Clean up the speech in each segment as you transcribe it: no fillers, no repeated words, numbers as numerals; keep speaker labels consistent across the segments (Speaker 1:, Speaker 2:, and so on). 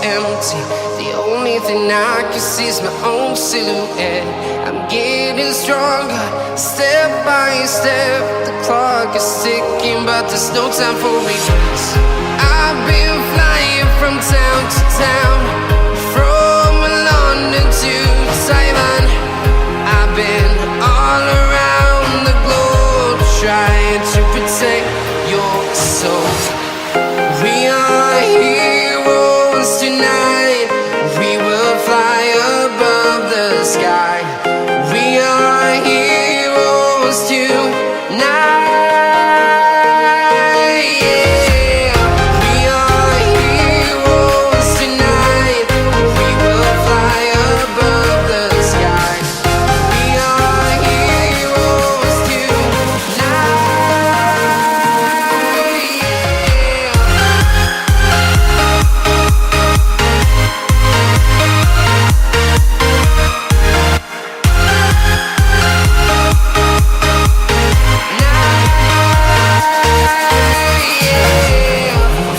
Speaker 1: empty. The only thing I can see is my own silhouette. I'm getting stronger, step by step. The clock is ticking, but there's no time for regrets. I've been flying from town to town, from London to Taiwan. I've been all around the globe, trying to protect your soul. We are heroes tonight. We will fly above the sky. We are heroes tonight. Yeah. We are heroes tonight. We will fly above the sky. We are heroes tonight.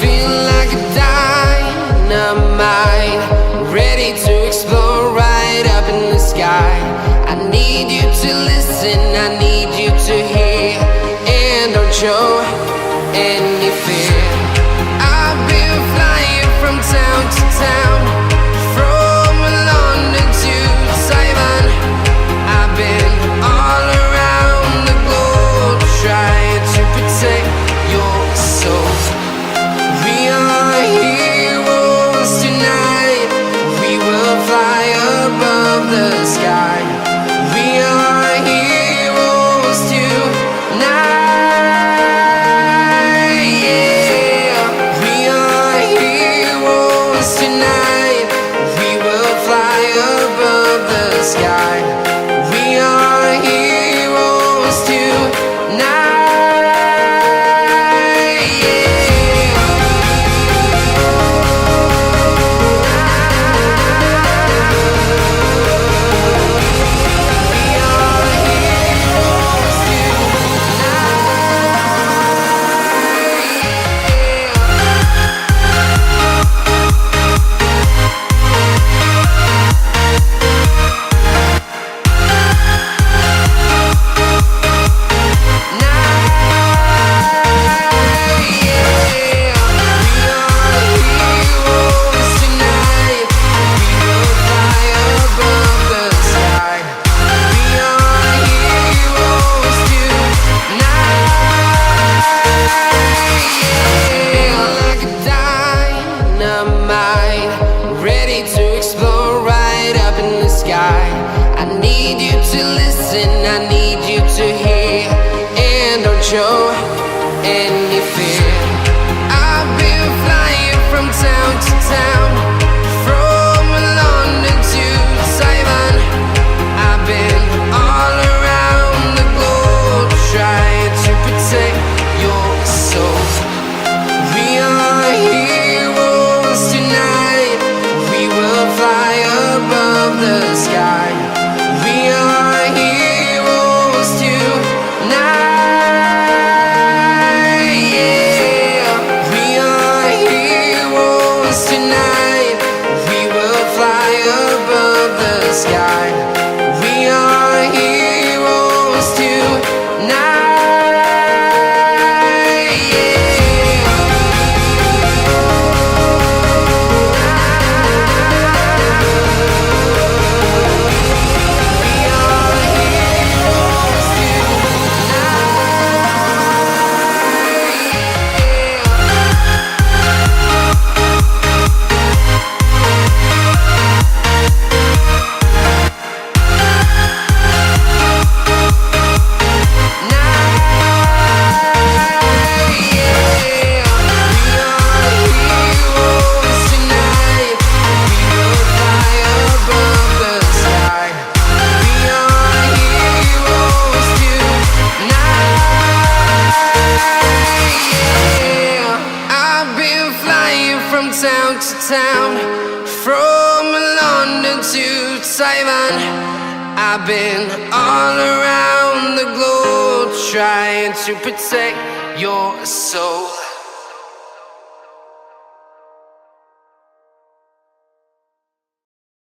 Speaker 1: Feeling like a dynamite, ready to explode right up in the sky. I need you to listen, I need you to hear, and don't show any fear. I've been flying from town to town, from London to Taiwan. I've been all around the globe, trying to protect your soul. We are heroes tonight. We will fly above the sky. We are heroes tonight. Yeah. We are heroes tonight. We will fly above the sky. We are heroes tonight. Like a dynamite, ready to explode right up in the sky. I need you to listen, I need you to hear, and don't show any fear. I've been flying from town to town, from London to Taiwan. I've been all around the globe, trying to protect your soul. We are heroes tonight. We will fly above the sky. We are heroes tonight. Yeah. We are heroes tonight. We will fly above the sky. We are heroes tonight. Town to town, from London to Taiwan. I've been all around the globe, trying to protect your soul.